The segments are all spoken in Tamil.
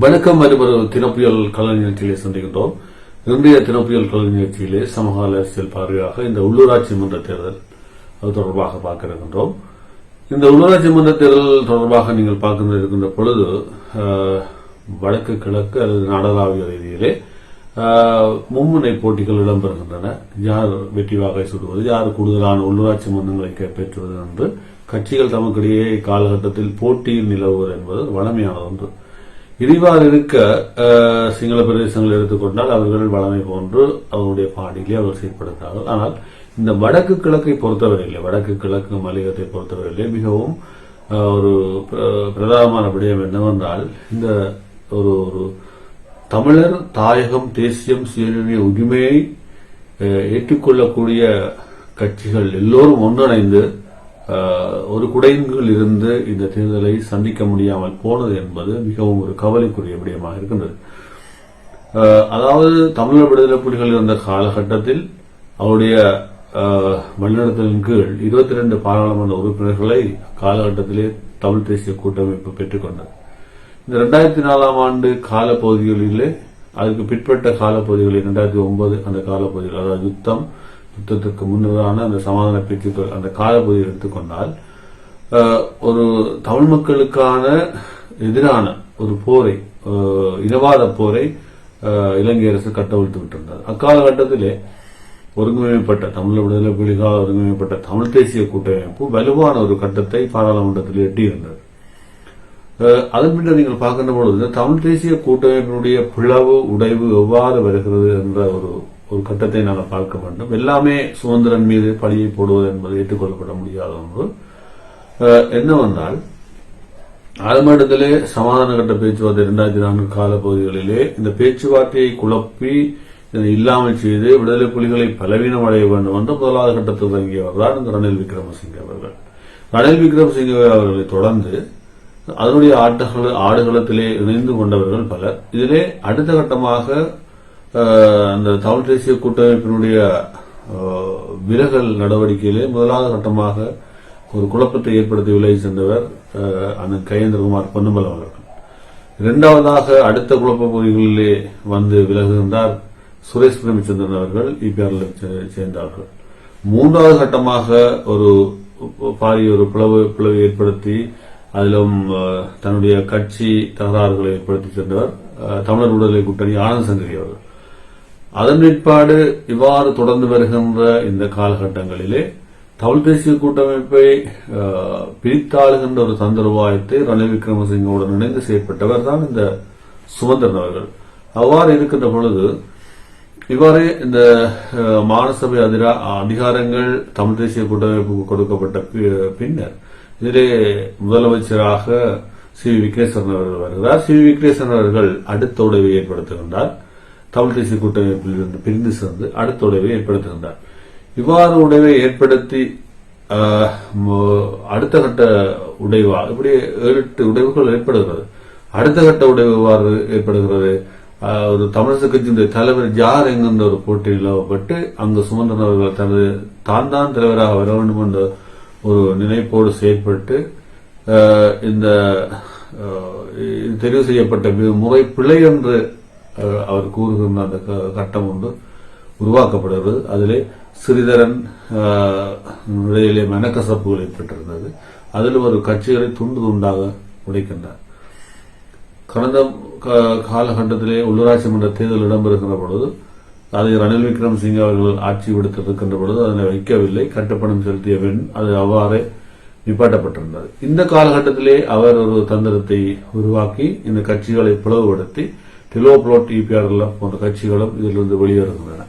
வணக்கம். மறுபொரு தினப்புயல் கலை நிகழ்ச்சியிலே சந்திக்கின்றோம். இன்றைய தினப்புயல் கலை நிகழ்ச்சியிலே சமகால அரசியல் பார்வையாக இந்த உள்ளூராட்சி மன்ற தேர்தல் அது தொடர்பாக பார்க்க இருக்கின்றோம். இந்த உள்ளூராட்சி மன்ற தேர்தல் தொடர்பாக நீங்கள் பார்க்க இருக்கின்ற பொழுது வடக்கு கிழக்கு அல்லது நாடளாவிய ரீதியிலே மும்முனை போட்டிகள் இடம்பெறுகின்றன. யார் வெற்றி வாகை சுடுவது, யார் கூடுதலான உள்ளூராட்சி மன்றங்களை கைப்பற்றுவது என்று கட்சிகள் தமக்கிடையே காலகட்டத்தில் போட்டியில் நிலவுவது என்பது வளமையான ஒன்று. இவ்வாறு இருக்க சிங்கள பிரதேசங்கள் எடுத்துக்கொண்டால் அவர்கள் வளமை போன்று அவருடைய பாடியிலே அவர் செயற்படுத்தார்கள். ஆனால் இந்த வடக்கு கிழக்கை பொறுத்தவரையிலே, வடக்கு கிழக்கு மலையகத்தை பொறுத்தவரையிலே மிகவும் ஒரு பிரதானமான விடயம் என்னவென்றால், இந்த ஒரு தமிழர் தாயகம் தேசியம் சுயநிர்ணய உரிமையை ஏற்றுக்கொள்ளக்கூடிய கட்சிகள் எல்லோரும் ஒன்றிணைந்து ஒரு குடையில் இருந்து இந்த தேர்தலை சந்திக்க முடியாமல் போனது என்பது மிகவும் ஒரு கவலைக்குரிய விடயமாக இருக்கின்றது. அதாவது தமிழர் விடுதலை புலிகள் இருந்த காலகட்டத்தில் அவருடைய வழிநடத்தலின் கீழ் 22 பாராளுமன்ற உறுப்பினர்களை காலகட்டத்திலே தமிழ் தேசிய கூட்டமைப்பு பெற்றுக்கொண்டது. இந்த 2004 ஆண்டு காலப்பகுதிகளிலே, அதுக்கு பிற்பட்ட காலப்பகுதிகளில் 2009 அந்த காலப்பகுதிகள், அதாவது யுத்தத்திற்கு முன்னதான அந்த சமாதான பேச்சுக்கள் அந்த காலப்பகுதியை எடுத்துக்கொண்டால் ஒரு தமிழ் மக்களுக்கான எதிரான ஒரு போரை, இனவாத போரை இலங்கை அரசு கட்டவிழ்த்து விட்டிருந்தது. அக்காலகட்டத்திலே ஒருங்கிணைக்கப்பட்ட தமிழ் விடுதலை புலிகளால் ஒருங்கிணைக்கப்பட்ட தமிழ் தேசிய கூட்டமைப்பு வலுவான ஒரு கட்டத்தை பாராளுமன்றத்தில் எட்டியிருந்தது. அதன் பின்னர் நீங்கள் பார்க்கின்ற பொழுது தமிழ் தேசிய கூட்டமைப்பினுடைய பிளவு உடைவு எவ்வாறு வருகிறது என்ற ஒரு கட்டத்தை நாங்கள் பார்க்க வேண்டும். எல்லாமே சுதந்திரன் மீது பழியை போடுவது என்பது ஏற்றுக்கொள்ளப்பட முடியாத ஒன்று. என்னவென்றால், ஆரம்பத்திலே சமாதான கட்ட பேச்சுவார்த்தை 2004 காலப்பகுதிகளிலே இந்த பேச்சுவார்த்தையை குழப்பி இல்லாமல் செய்து விடுதலை புலிகளை பலவீனம் அடைய வேண்டும் என்று முதலாவது கட்டத்தில் தொடங்கியவர் தான் இந்த ரணில் விக்ரமசிங்கே அவர்கள். ரணில் விக்ரமசிங்கே அவர்களை தொடர்ந்து அதனுடைய ஆடுகளத்திலே இணைந்து கொண்டவர்கள் பலர். இதிலே அடுத்த கட்டமாக அந்த தமிழ் தேசிய கூட்டமைப்பினுடைய விலகல் நடவடிக்கையிலே முதலாவது கட்டமாக ஒரு குழப்பத்தை ஏற்படுத்தி விலகி சென்றவர் அண்ணன் கயேந்திரகுமார் பொன்னம்பலம் அவர்கள். இரண்டாவதாக அடுத்த குழப்ப பகுதிகளிலே வந்து விலகுகின்றார் சுரேஷ் பிரேமச்சந்திரன் அவர்கள், இபிஆர்ல சேர்ந்தார்கள். மூன்றாவது கட்டமாக ஒரு பாரிய ஒரு பிளவு ஏற்படுத்தி அதிலும் தன்னுடைய கட்சி தகராறுகளை ஏற்படுத்தி சென்றவர் தமிழர் விடுதலை கூட்டணி ஆனந்த் சங்கரி அவர்கள். அதன் பிற்பாடு இவ்வாறு தொடர்ந்து வருகின்ற இந்த காலகட்டங்களிலே தமிழ் தேசிய கூட்டமைப்பை பிரித்தாளுகின்ற ஒரு தந்திரவாயத்தை ரணில் விக்ரமசிங்கவுடன் இணைந்து செயற்பட்டவர் தான் இந்த சுமந்திரன் அவர்கள். அவ்வாறு இருக்கின்ற பொழுது இவ்வாறு இந்த மாநசபை அதிகாரங்கள் தமிழ் தேசிய கூட்டமைப்புக்கு கொடுக்கப்பட்ட பின்னர் இதிலே முதலமைச்சராக சி வி விக்னேஸ்வரன் அவர்கள் வருகிறார். சி வி விக்னேஸ்வரன் அவர்கள் அடுத்த உடைவை ஏற்படுத்துகின்றார். தமிழ் தேசிய கூட்டமைப்பில் இருந்து பிரிந்து சென்று அடுத்த உடைவை ஏற்படுத்துகின்றார். இவ்வாறு உடைவை ஏற்படுத்தி அடுத்த கட்ட உடைவா இப்படி 7-8 உடைவுகள் ஏற்படுகிறது. அடுத்த கட்ட உடைவு இவ்வாறு ஏற்படுகிறது. ஒரு தமிழக கட்சியினுடைய தலைவர் யார் என்கின்ற ஒரு போட்டி நிலவப்பட்டு அங்கு சுமந்திரன் அவர்கள் தனது தான் தலைவராக வர வேண்டும் என்ற ஒரு நினைப்போடு செயற்பட்டு இந்த தெரிவு செய்யப்பட்ட முறை பிழை என்று அவர் கூறுகின்ற அந்த கட்டம் ஒன்று உருவாக்கப்படுகிறது. அதிலே சிறிதரன் இடையிலே மனக்கசப்புகள் ஏற்பட்டிருந்தது. அதில் ஒரு கட்சிகளை துண்டு துண்டாக உடைக்கின்றார். கடந்த காலகட்டத்திலே உள்ளூராட்சி மன்ற தேர்தல் இடம்பெறுகின்ற பொழுது அதை ரணில் விக்ரமசிங்கே அவர்கள் ஆட்சி விடுத்திருக்கின்ற பொழுது அதனை வைக்கவில்லை. கட்டுப்பணம் செலுத்திய பின் அது அவ்வாறே நிப்பாட்டப்பட்டிருந்தது. இந்த காலகட்டத்திலே அவர் ஒரு தந்திரத்தை உருவாக்கி இந்த கட்சிகளை பிளவுபடுத்தி டிலோப்ளோட் இபிஆர்எல் போன்ற கட்சிகளும் இதிலிருந்து வெளியேறுகின்றன.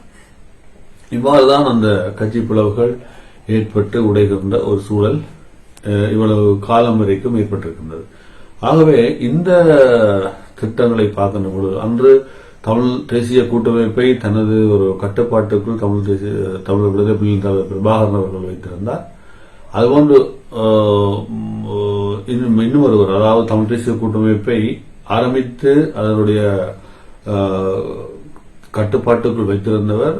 இவ்வாறுதான் அந்த கட்சி பிளவுகள் ஏற்பட்டு உடைகின்ற ஒரு சூழல் இவ்வளவு காலம் வரைக்கும் ஏற்பட்டிருக்கின்றது. ஆகவே இந்த திட்டங்களை பார்க்கின்ற பொழுது அன்று தமிழ் தேசிய கூட்டமைப்பை தனது ஒரு கட்டுப்பாட்டுக்குள் தமிழ் விடுதலை புலிகள் தலைவர் பிரபாகரன் அவர்கள் வைத்திருந்தார். அதுபோன்று இன்னும் ஒருவர், அதாவது தமிழ் தேசிய கூட்டமைப்பை ஆரம்பித்து அதனுடைய கட்டுப்பாட்டுக்குள் வைத்திருந்தவர்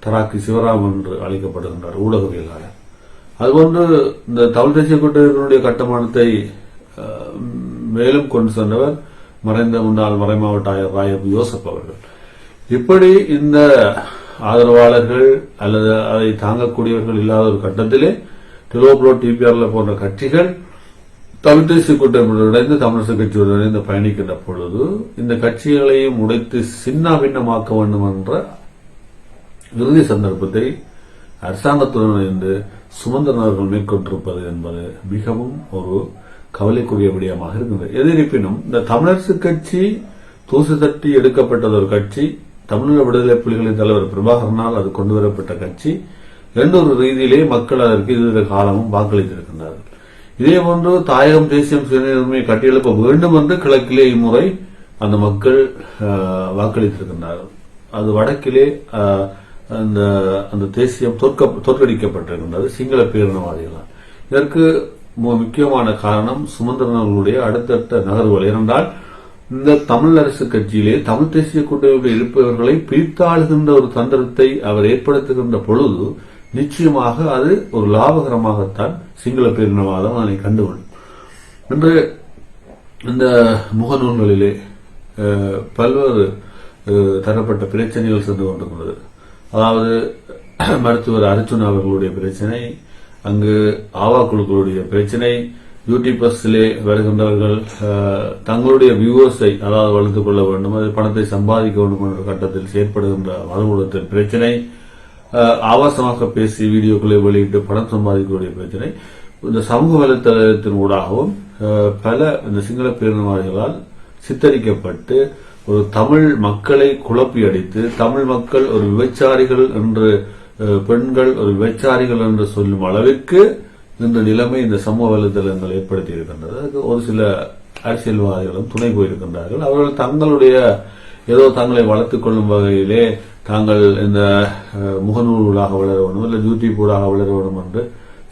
தராக்கி சிவராம் என்று அழைக்கப்படுகின்றார், ஊடகவியலாளர். அதுபோன்று இந்த தமிழ் தேசிய கூட்டமைப்பினுடைய கட்டுமானத்தை மேலும் கொண்டு சென்றவர் மறைந்த முன்னாள் மறைமாவட்ட ஆயர் ராயப் யோசப் அவர்கள். இப்படி இந்த ஆதரவாளர்கள் அல்லது அதை தாங்கக்கூடியவர்கள் இல்லாத ஒரு கட்டத்திலே டிலோப்ளோ டிபிஆர்ல போன்ற கட்சிகள் தமிழ் தேசிய கூட்டமைப்புடன் இணைந்து தமிழரசு கட்சியுடன் இணைந்து பயணிக்கின்ற பொழுது இந்த கட்சிகளையும் உடைத்து சின்ன பின்னமாக்க வேண்டும் என்ற இறுதி சந்தர்ப்பத்தை அரசாங்கத்துடன் இணைந்து சுமந்திரன் அவர்கள் மேற்கொண்டிருப்பது என்பது மிகவும் ஒரு கவலைக்குரிய விடயமாக இருக்கின்றது. எது இருப்பினும் இந்த தமிழரசு கட்சி தூசு தட்டி எடுக்கப்பட்டது ஒரு கட்சி, தமிழக விடுதலை புலிகளின் தலைவர் பிரபாகரனால் அது கொண்டுவரப்பட்ட கட்சி என்ற ஒரு ரீதியிலே மக்கள் அதற்கு இதுவரை காலமும் வாக்களித்திருக்கின்றார்கள். இதேபோன்று தாயகம் தேசியம் சுயநிர்ணய கட்டியெழுப்ப வேண்டும் என்று கிழக்கிலே இம்முறை அந்த மக்கள் வாக்களித்திருக்கின்றார்கள். அது வடக்கிலே அந்த தேசியம் தோற்கடிக்கப்பட்டிருக்கின்றது சிங்கள பேரினவாதிகளால். இதற்கு முக்கியமான காரணம் சுமந்திரன் அவர்களுடைய அடுத்தடுத்த நகர்வுகள். ஏனென்றால் இந்த தமிழ் அரசு கட்சியிலே தமிழ் தேசிய கூட்டமைப்பில் இருப்பவர்களை பிரித்தாளுகின்ற ஒரு தந்திரத்தை அவர் ஏற்படுத்துகின்ற பொழுது நிச்சயமாக அது ஒரு லாபகரமாகத்தான் சிங்கள பேரினவாதம் அதனை கண்டுகொள்ளும் என்று இந்த முகநூல்களிலே பல்வேறு தரப்பட்ட பிரச்சனைகள் சென்று கொண்டிருக்கிறது. அதாவது மருத்துவர் அர்ச்சுனா அவர்களுடைய பிரச்சனை, அங்கு ஆவா குழுக்களுடைய பிரச்சனை, யூடியூபர்ஸிலே வருகின்றவர்கள் தங்களுடைய வியூவர்ஸை அதாவது வளர்த்துக் கொள்ள வேண்டும், அது பணத்தை சம்பாதிக்க வேண்டும் என்ற கட்டத்தில் செயற்படுகின்ற மறுபுறத்தின் பிரச்சனை, ஆபாசமாக பேசி வீடியோக்களை வெளியிட்டு பணம் சம்பாதிக்கக்கூடிய பிரச்சனை இந்த சமூக வலைத்தளத்தின் ஊடாகவும் பல இந்த சிங்கள பேரினவாதிகளால் சித்தரிக்கப்பட்டு ஒரு தமிழ் மக்களை குழப்பி அடித்து தமிழ் மக்கள் ஒரு விபச்சாரிகள் என்று பெண்கள் ஒரு விபச்சாரிகள் என்று சொல்லும் அளவிற்கு இந்த நிலைமை இந்த சமூக வலைதளங்கள் ஏற்படுத்தி இருக்கின்றது. அதுக்கு ஒரு சில அரசியல்வாதிகளும் துணை போயிருக்கின்றார்கள். அவர்கள் தங்களுடைய ஏதோ தங்களை வளர்த்துக் கொள்ளும் வகையிலே தாங்கள் இந்த முகநூலாக வளர வேண்டும் இல்லை யூடியூப் ஊடாக வளர வேண்டும் என்று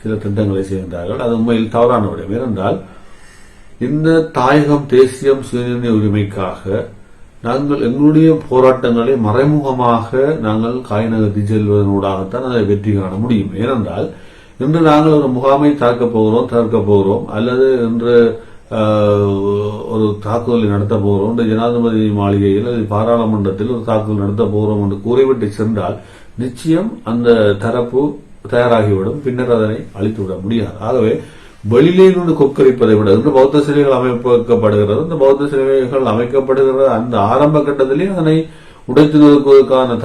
சில திட்டங்களை செய்கின்றார்கள். அது உண்மையில் தவறான விடயம். ஏனென்றால் இந்த தாயகம் தேசியம் சுயநிர்ணய உரிமைக்காக நாங்கள் எங்களுடைய போராட்டங்களை மறைமுகமாக நாங்கள் காய் நகர்த்தி செல்வதனூடாகத்தான் அதை வெற்றி காண முடியும். ஏனென்றால் இன்று நாங்கள் ஒரு முகாமை தாக்கப் போகிறோம், தவிர்க்கப் போகிறோம், அல்லது இன்று ஒரு தாக்குதலை நடத்த போகிறோம், ஜனாதிபதி மாளிகையில் அல்லது பாராளுமன்றத்தில் ஒரு தாக்குதல் நடத்த போகிறோம் என்று கூறிவிட்டு சென்றால் நிச்சயம் அந்த தரப்பு தயாராகிவிடும். பின்னர் அதனை அழித்துவிட முடியாது. ஆகவே வெளியிலே இருந்து கொக்கரிப்பதை விட இன்று பௌத்த சிலைகள் அமைக்கப்படுகிறது. இந்த பௌத்த சிலைகள் அமைக்கப்படுகிற அந்த ஆரம்ப கட்டத்திலே அதனை உடைத்து நொறுக்குவதற்கான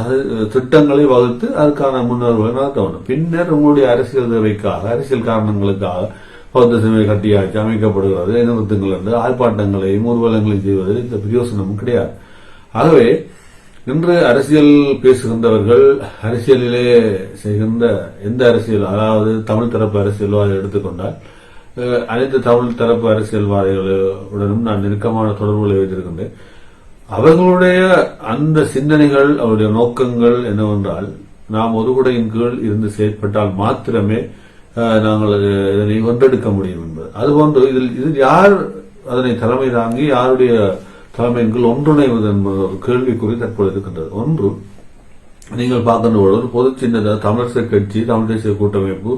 திட்டங்களை வகுத்து அதுக்கான முன்னோர்களை நடத்த வேண்டும். பின்னர் உங்களுடைய அரசியல் தேவைக்காக அரசியல் காரணங்களுக்காக பௌத்த சிலை கட்டியாச்சு அமைக்கப்படுகிறது நிறுத்தங்கள் என்று ஆர்ப்பாட்டங்களையும் ஊர்வலங்களையும் செய்வதில் இந்த பிரயோசனமும் கிடையாது. ஆகவே இன்று அரசியல் பேசுகின்றவர்கள் அரசியலிலே செய்கின்ற எந்த அரசியல், அதாவது தமிழ் தரப்பு அரசியல்வாதி எடுத்துக்கொண்டால் அனைத்து தமிழ் தரப்பு அரசியல்வாதிகளுடனும் நான் நெருக்கமான தொடர்புகளை வைத்திருக்கின்றேன். அவர்களுடைய அந்த சிந்தனைகள் அவருடைய நோக்கங்கள் என்னவென்றால் நாம் ஒரு குடையின் கீழ் இருந்து செயற்பட்டால் மாத்திரமே நாங்கள் இதனை வென்றெடுக்க முடியும் என்பது. அதுபோன்று இதில் யார் அதனை தலைமை தாங்கி யாருடைய தலைமையின் கீழ் ஒன்றிணைவது என்பது ஒரு கேள்விக்குறி தற்போது இருக்கின்றது. ஒன்று, நீங்கள் பார்க்கின்ற பொழுது ஒரு பொது சின்ன தமிழரசு கட்சி தமிழ் தேசிய கூட்டமைப்பு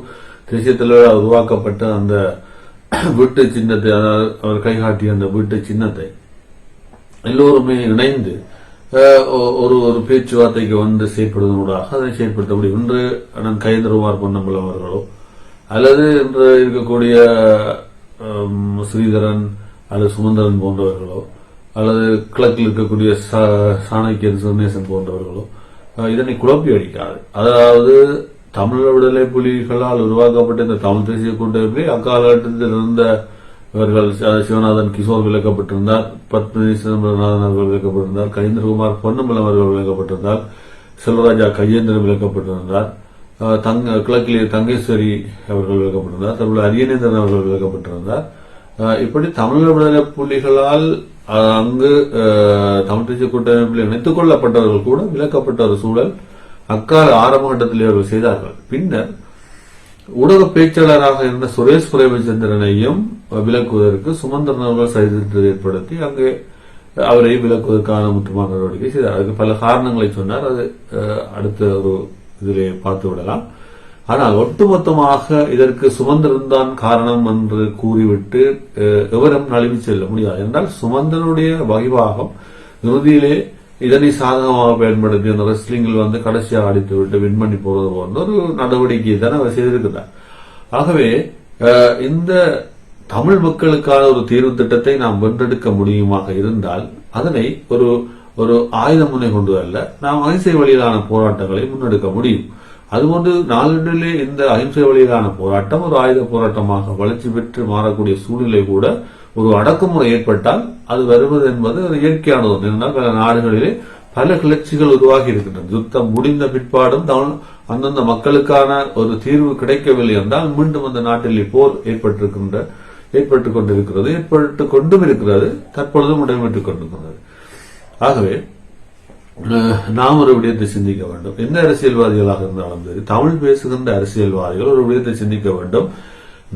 தேசிய தலைவரால் உருவாக்கப்பட்ட அந்த வீட்டு சின்னத்தை, அவர் கைகாட்டிய அந்த வீட்டு சின்னத்தை எல்லோருமே இணைந்து ஒரு ஒரு பேச்சுவார்த்தைக்கு வந்து செயற்படுவதனூடாக அதை செயற்படுத்த முடியும். இன்று நான் கயேந்திரகுமார் பொன்னம்பலம் அவர்களோ அல்லது இன்று இருக்கக்கூடிய ஸ்ரீதரன் அல்லது சுமந்திரன் போன்றவர்களோ அல்லது கிழக்கில் இருக்கக்கூடிய சாணக்கியன் சுர்ணேசன் போன்றவர்களோ இதனை குழப்பி அடிக்காது. அதாவது தமிழ் விடுதலை புலிகளால் உருவாக்கப்பட்ட இந்த தமிழ் தேசிய கூட்டமைப்பில் அக்காலகட்டத்தில் இருந்தவர்கள் சிவநாதன் கிஷோர் விலக்கப்பட்டிருந்தார், பத்மினி சிதம்பரநாதன் அவர்கள் விலக்கப்பட்டிருந்தார், கயேந்திரகுமார் பொன்னம்பலம் அவர்கள் விலக்கப்பட்டிருந்தார், செல்வராஜா கையேந்திரன் விலக்கப்பட்டிருந்தார், கிழக்கிலே தங்கேஸ்வரி அவர்கள் விலக்கப்பட்டிருந்தார், தமிழ் அரியநேந்திரன் அவர்கள் விலக்கப்பட்டிருந்தார். இப்படி தமிழ் விடுதலை புலிகளால் அங்கு தமிழ் தேசிய கூட்டமைப்பில் இணைத்துக் கொள்ளப்பட்டவர்கள் கூட விலக்கப்பட்ட ஒரு சூழல் அக்கால ஆரம்ப கட்டத்திலே அவர்கள் செய்தார்கள். பின்னர் ஊடக பேச்சாளராக இருந்த சுரேஷ் பிரேமச்சந்திரனையும் விலக்குவதற்கு சுமந்திரன் அவர்கள் சதித்திட்டத்தை ஏற்படுத்தி அங்கே அவரை விலக்குவதற்கான முற்றுமான நடவடிக்கை செய்தார். அதுக்கு பல காரணங்களை சொன்னார். அது அடுத்த ஒரு இதிலே பார்த்து விடலாம். ஆனால் ஒட்டுமொத்தமாக இதற்கு சுமந்திரன் தான் காரணம் என்று கூறிவிட்டு எவரும் நழுவி செல்ல முடியாது. என்றால் சுமந்திரனுடைய வகிவாகம் இறுதியிலே இதனை சாதகமாக பயன்படுத்தி அந்த ரெஸ்லிங்கில் கடைசியாக அடித்து விட்டு வின் பண்ணி போறது போன்ற ஒரு நடவடிக்கையை தான் அவர் செய்திருக்கிறார். ஆகவே இந்த தமிழ் மக்களுக்கான ஒரு தீர்வு திட்டத்தை நாம் வென்றெடுக்க முடியுமாக இருந்தால் அதனை ஒரு ஆயுத முனை கொண்டு அல்ல, நாம் அகிம்சை வழியிலான போராட்டங்களை முன்னெடுக்க முடியும். அதுபோன்று நாளடைவிலே இந்த அகிம்சை வழியிலான போராட்டம் ஒரு ஆயுத போராட்டமாக வளர்ச்சி பெற்று மாறக்கூடிய சூழ்நிலை கூட ஒரு அடக்குமுறை ஏற்பட்டால் அது வருவது என்பது ஒரு இயற்கையானது. என்றால் பல நாடுகளிலே பல கிளர்ச்சிகள் உருவாகி இருக்கின்றன. யுத்தம் முடிந்த பிற்பாடும் அந்தந்த மக்களுக்கான ஒரு தீர்வு கிடைக்கவில்லை என்றால் மீண்டும் அந்த நாட்டிலே போர் ஏற்பட்டுக் கொண்டும் இருக்கிறது, தற்பொழுதும் இடம்பெற்றுக் கொண்டிருக்கிறது. ஆகவே நாம் ஒரு விடயத்தை சிந்திக்க வேண்டும். எந்த அரசியல்வாதிகளாக இருந்தாலும் சரி, தமிழ் பேசுகின்ற அரசியல்வாதிகள் ஒரு விடயத்தை சிந்திக்க வேண்டும்.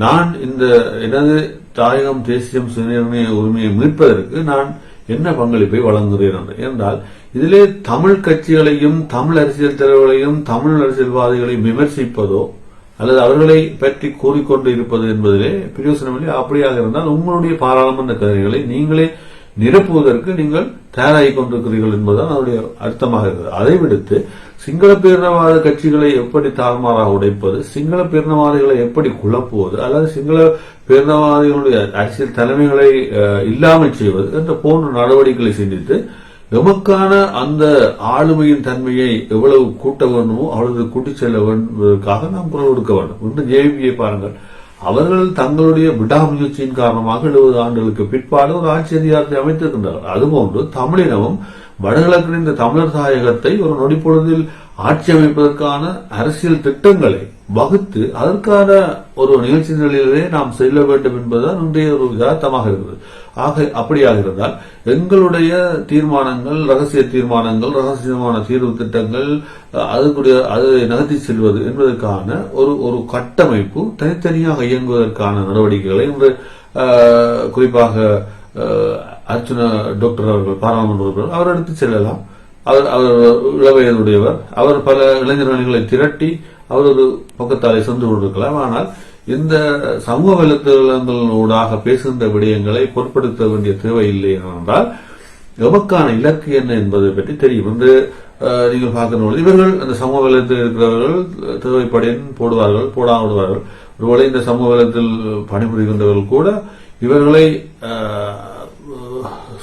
நான் இந்த எனது தாயகம் தேசியம் சுயநிர்ணய உரிமையை மீட்பதற்கு நான் என்ன பங்களிப்பை வழங்குகிறேன் என்றால் இதிலே தமிழ் கட்சிகளையும் தமிழ் அரசியல் தலைவர்களையும் தமிழ் அரசியல்வாதிகளையும் விமர்சிப்பதோ அல்லது அவர்களை பற்றி கூறிக்கொண்டு இருப்பது என்பதிலே பிரயோசனமில்லை. அப்படியாக இருந்தால் உங்களுடைய பாராளுமன்ற கதிரைகளை நீங்களே நிரப்புவதற்கு நீங்கள் தயாராகிக் கொண்டிருக்கிறீர்கள் என்பதுதான் அதனுடைய அர்த்தமாக இருக்கிறது. அதை விடுத்து சிங்கள பேரினவாத கட்சிகளை எப்படி தாறுமாறாக உடைப்பது, சிங்கள பேரினவாதிகளை எப்படி குழப்புவது, அல்லது சிங்கள பேரினவாதிகளுடைய அரசியல் தலைமைகளை இல்லாமல் செய்வது என்ற போன்ற நடவடிக்கைகளை சிந்தித்து எமக்கான அந்த ஆளுமையின் தன்மையை எவ்வளவு கூட்ட வேண்டுமோ அவ்வளவு கூட்டிச் செல்ல வேண்டுவதற்காக நாம் குரல் கொடுக்க வேண்டும். இன்று ஜேவிபியை பாருங்கள், அவர்கள் தங்களுடைய விடாமுயற்சியின் காரணமாக 70 ஆண்டுகளுக்கு பிற்பாடு ஒரு ஆட்சி அதிகாரத்தை அமைத்திருக்கின்றார்கள். அதுபோன்று தமிழினமும் வடகிழக்கின் இந்த தமிழர் தாயகத்தை ஒரு நொடிப்பொழுதில் ஆட்சி அமைப்பதற்கான அரசியல் திட்டங்களை வகுத்து அதற்கான ஒரு நிகழ்ச்சி நிலையிலே நாம் செல்ல வேண்டும் என்பதுதான் இன்றைய ஒரு யதார்த்தமாக இருக்கிறது. அப்படியாக இருந்தால் எங்களுடைய தீர்மானங்கள் ரகசியமான தீர்வு திட்டங்கள் அது நகர்த்தி செல்வது என்பதற்கான ஒரு கட்டமைப்பு தனித்தனியாக இயங்குவதற்கான நடவடிக்கைகளை இன்று குறிப்பாக அர்ச்சுனா டாக்டர் அவர்கள் பாராளுமன்ற உறுப்பினர் அவர் எடுத்து செல்லலாம். அவர் இளவயதுடையவர், அவர் பல இளைஞர்களை திரட்டி அவர் ஒரு பக்கத்தாலே சென்று கொண்டிருக்கலாம். ஆனால் இந்த சமூக வலைத்தளங்களூடாக பேசுகின்ற விடயங்களை பொருட்படுத்த வேண்டிய தேவையில்லை என்றால் எமக்கான இலக்கு என்ன என்பதை பற்றி தெரியும் என்று நீங்கள் பார்க்கணும். இவர்கள் அந்த சமூக வலயத்தில் இருக்கிறவர்கள் தேவைப்படின் போடாவிடுவார்கள். ஒருவேளை இந்த சமூக வலயத்தில் பணிபுரிகின்றவர்கள் கூட இவர்களை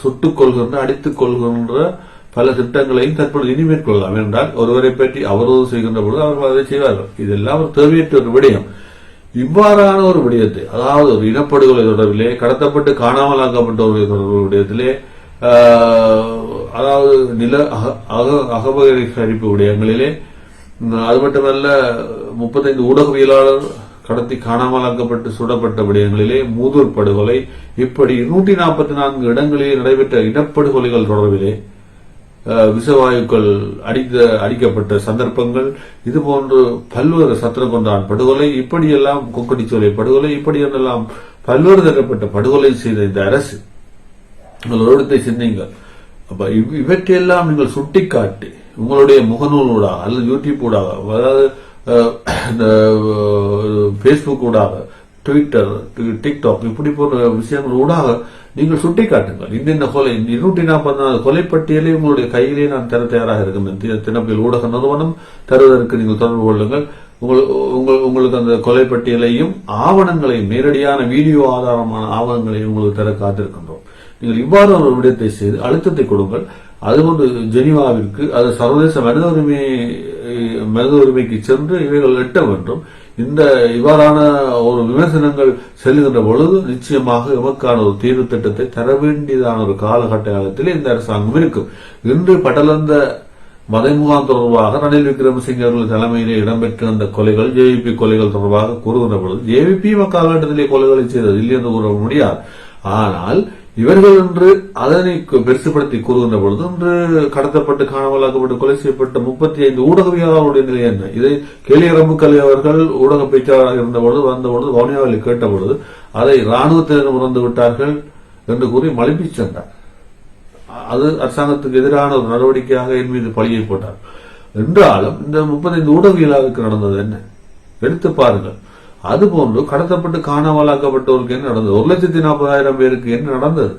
சுட்டுக் கொள்கின்ற அடித்துக் கொள்கின்ற பல திட்டங்களையும் தற்பொழுது இனி மேற்கொள்ளலாம். என்றால் ஒருவரை பற்றி அவரோடு செய்கின்ற பொழுது அவர்கள் அதை செய்வார்கள். இதெல்லாம் ஒரு தேவையற்ற ஒரு விடயம். இவ்வாறான ஒரு விடயத்தை, அதாவது ஒரு இனப்படுகொலை தொடர்பிலே, கடத்தப்பட்டு காணாமலாக்கப்பட்ட ஒரு விடயத்திலே, அதாவது நில அகபகரிப்பு விடயங்களிலே, அது மட்டுமல்ல 35 ஊடகவியலாளர் கடத்தி காணாமலாக்கப்பட்டு சுடப்பட்ட விடயங்களிலே, மூதூர் படுகொலை, இப்படி 144 இடங்களில் நடைபெற்ற இனப்படுகொலைகள் தொடர்பிலே விசவாயுக்கள் அடிக்கப்பட்ட சந்தர்ப்பங்கள், இதுபோன்று பல்வேறு சத்திரகொண்டான் படுகொலை, இப்படியெல்லாம் கொக்கடிச்சோலை படுகொலை, இப்படியெல்லாம் பல்வேறு தரப்பட்ட படுகொலை செய்த இந்த அரசு உங்களோடத்தை சிந்திங்கள். அப்ப இவற்றையெல்லாம் நீங்கள் சுட்டிக்காட்டி உங்களுடைய முகநூல் ஊடாக அல்லது யூடியூப் ஊடாக, அதாவது பேஸ்புக் ஊடாக, ட்விட்டர், டிக்டாக், இப்படி போன்ற விஷயங்கள் ஊடாக நீங்கள் சுட்டிக்காட்டுங்கள். இந்த கொலை 244 கொலை பட்டியலை உங்களுடைய கையிலே நான் தர தயாராக இருக்கின்றேன். தினப்பியல் ஊடக நிறுவனம் தருவதற்கு நீங்கள் தொடர்பு கொள்ளுங்கள். உங்களுக்கு அந்த கொலை பட்டியலையும் ஆவணங்களையும், நேரடியான வீடியோ ஆதாரமான ஆவணங்களையும் உங்களுக்கு தர காத்திருக்கின்றோம். நீங்கள் இவ்வாறு ஒரு விடயத்தை செய்து அழுத்தத்தை கொடுங்கள். அதுபோன்று ஜெனீவாவிற்கு, அது சர்வதேச மனித உரிமைக்கு சென்று இவைகள் எட்ட வேண்டும். இந்த இவ்வாறான ஒரு விமர்சனங்கள் செல்லுகின்ற பொழுது நிச்சயமாக எமக்கான ஒரு தீர்வு திட்டத்தை தர வேண்டியதான ஒரு காலகட்டத்தில் இந்த அரசாங்கம் இருக்கும். இன்று பட்டலந்த மறைமுகாம் தொடர்பாக ரணில் விக்ரமசிங்கே அவர்கள் தலைமையிலே இடம்பெற்ற அந்த கொலைகள், ஜேவிபி கொலைகள் தொடர்பாக கூறுகின்ற பொழுது ஜேவிபி காலகட்டத்திலே கொலைகளை செய்தது இல்லை என்று கூற முடியாது. ஆனால் இவர்கள் என்று அதனை பெருசுபடுத்தி கூறுகின்ற பொழுது இன்று கடத்தப்பட்டு காணாமலாக்கப்பட்டு கொலை செய்யப்பட்ட 35 ஊடகவியலாளருடைய நிலை என்ன? இதை கேலியரம்புக்கலை அவர்கள் ஊடக பேச்சாளராக இருந்தபொழுது வந்தபொழுது வவுனியாவில் கேட்டபொழுது அதை இராணுவத்தினர் உணர்ந்து விட்டார்கள் என்று கூறி மழுப்பி சென்றார். அது அரசாங்கத்துக்கு எதிரான ஒரு நடவடிக்கையாக என் மீது பழியை போட்டார். என்றாலும் இந்த 35 ஊடகவியலாளருக்கு நடந்தது என்ன? எடுத்து பாருங்கள். அதுபோன்று கடத்தப்பட்டு காணாமலாக்கப்பட்டவர்களுக்கு என்ன நடந்தது? 1,40,000 பேருக்கு என்ன நடந்தது?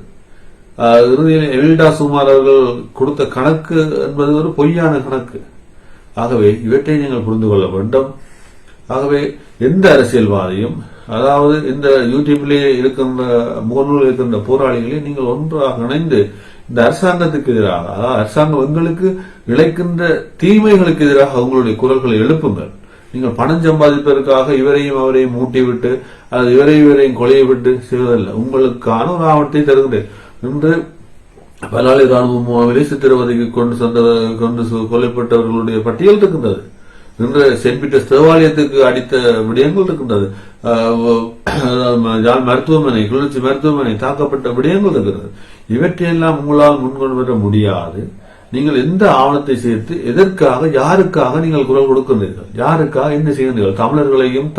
இறுதியில் எல்டா சுமார் அவர்கள் கொடுத்த கணக்கு என்பது ஒரு பொய்யான கணக்கு. ஆகவே இவற்றை நீங்கள் புரிந்து கொள்ள வேண்டும். ஆகவே எந்த அரசியல்வாதியும், அதாவது இந்த யூடியூப்லேயே இருக்கின்ற முகநூல் இருக்கின்ற போராளிகளை நீங்கள் ஒன்றாக இணைந்து இந்த அரசாங்கத்துக்கு எதிராக, அதாவது அரசாங்கம் எங்களுக்கு இழைக்கின்ற தீமைகளுக்கு எதிராக அவங்களுடைய குரல்களை எழுப்புங்கள். நீங்கள் பணம் சம்பாதிப்பதற்காக இவரையும் அவரையும் மூட்டிவிட்டு அது இவரையும் கொலையை விட்டு செய்வதல்ல. உங்களுக்கான ஒரு ஆவணத்தை தருகிறேன். இன்று பலாலி ராணுவ முகாமிலே சித்திரவதைக்கு கொண்டு கொல்லப்பட்டவர்களுடைய பட்டியல் இருக்கின்றது. இன்று சென்ட் பீட்டர்ஸ் தேவாலயத்துக்கு அடித்த விடயங்கள் இருக்கின்றது. மருத்துவமனை, கிளிநொச்சி மருத்துவமனை தாக்கப்பட்ட விடயங்கள் இருக்கிறது. இவற்றையெல்லாம் உங்களால் முன்கொண்டு வர முடியாது. நீங்கள் எந்த ஆவணத்தை சேர்த்து எதற்காக, யாருக்காக நீங்கள் குரல் கொடுக்கின்றீர்கள்? யாருக்காக என்ன செய்கின்றீர்கள்? தமிழர்களையும்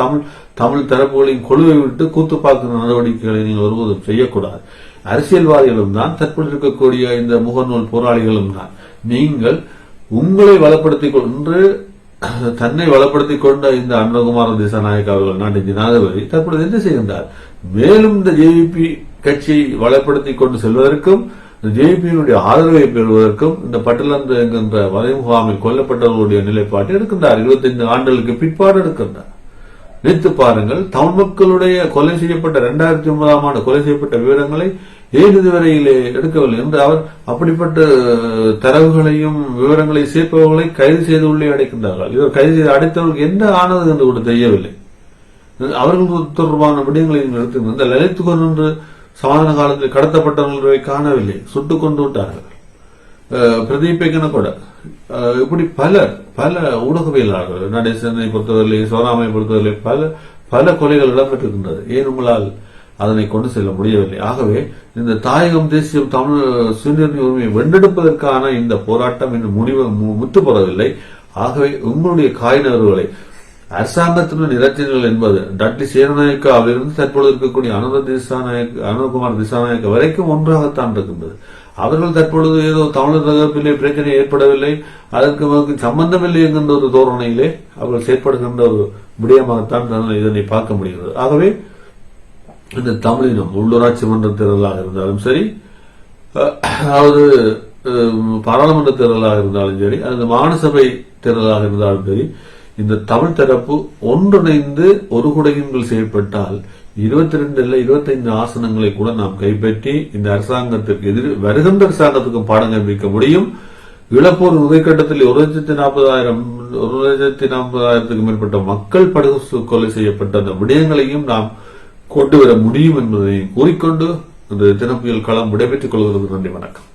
தமிழ் தரப்புகளையும் கொழுவை விட்டு கூத்து பார்க்கிற நடவடிக்கைகளை நீங்கள் ஒருபோதும் செய்யக்கூடாது. அரசியல்வாதிகளும் தான், தற்போது இருக்கக்கூடிய இந்த முகநூல் போராளிகளும் தான். நீங்கள் உங்களை வளப்படுத்திக் கொண்டு, தன்னை வளப்படுத்திக் கொண்ட இந்த அனுரகுமார திசாநாயக்க அவர்கள், நாட்டின் ஜனாதிபதி, தற்பொழுது என்ன செய்கின்றார்? மேலும் இந்த ஜேவிபி கட்சியை வளப்படுத்திக் கொண்டு செல்வதற்கும், ஜேவிபியினுடைய ஆதரவை பெறுவதற்கும் இந்த பட்டலந்து என்கின்ற வலை முகாமில் கொல்லப்பட்டவர்களுடைய நிலைப்பாட்டை எடுக்கின்றார். 25 ஆண்டுகளுக்கு பிற்பாடு எடுக்கின்றார். நினைத்து பாருங்கள். தமிழ் மக்களுடைய கொலை செய்யப்பட்ட 2009ஆம் ஆண்டு கொலை செய்யப்பட்ட விவரங்களை ஏன் இதுவரையிலே எடுக்கவில்லை என்று அவர் அப்படிப்பட்ட தரவுகளையும் விவரங்களை சேர்ப்பவர்களை கைது செய்து உள்ளே அடைக்கின்றார்கள். இவர் கைது செய்து அடைத்தவர்களுக்கு என்ன ஆனது என்று கூட தெரியவில்லை. அவர்கள் தொடர்பான விடயங்களை எடுத்து இந்த லலித் கொன்று சமாதான காலத்தில் கடத்தப்பட்டவர்களை காணவில்லை, சுட்டுக் கொண்டு விட்டார்கள். பிரதீபேக்கன கூட இப்படி பல ஊடகவியலாளர்கள், நடேசனை பொறுத்தவரை, சோராமை பொறுத்தவரை பல கொலைகள் இடம்பெற்றிருக்கின்றது. ஏன் உங்களால் அதனை கொண்டு செல்ல முடியவில்லை? ஆகவே இந்த தாயகம், தேசியம், தமிழ் சுயநிர்ணய உரிமையை வென்றெடுப்பதற்கான இந்த போராட்டம் இன்னும் முற்றுப்பெறவில்லை. ஆகவே உங்களுடைய காய்நகர்வுகளை அரசாங்கத்தினுடைய நிரச்சனைகள் என்பது டட்லி சேரநாயக்காவிலிருந்து தற்பொழுது இருக்கக்கூடிய அனுரகுமார் திசாநாயக்க வரைக்கும் ஒன்றாகத்தான் இருக்கின்றது. அவர்கள் தற்பொழுது ஏதோ தமிழர் தகப்பிலே பிரச்சனை ஏற்படவில்லை, அதற்கு சம்பந்தமில்லை என்கின்ற ஒரு தோரணையிலே அவர்கள் செயற்படுகின்ற ஒரு விடயமாகத்தான் இதனை பார்க்க முடிகிறது. ஆகவே இந்த தமிழினம் உள்ளூராட்சி மன்ற தேர்தலாக இருந்தாலும் சரி, அதாவது பாராளுமன்ற தேர்தலாக இருந்தாலும் சரி, அல்லது மாநசபை தேர்தலாக இருந்தாலும் சரி, இந்த தமிழ் தரப்பு ஒன்றிணைந்து ஒரு குடையின்கள் செய்யப்பட்டால் 22 இல்ல 25 ஆசனங்களை கூட நாம் கைப்பற்றி இந்த அரசாங்கத்திற்கு வருகின்ற அரசாங்கத்துக்கும் பாடம் கற்பிக்க முடியும். இழப்போர் முதற்கட்டத்தில் 1,40,000க்கும் மேற்பட்ட மக்கள் படுகொலை செய்யப்பட்ட அந்த விடயங்களையும் நாம் கொண்டு வர முடியும் என்பதை கூறிக்கொண்டு இந்த தினப்புயல் களம் விடைபெற்றுக் கொள்கிறது. நன்றி, வணக்கம்.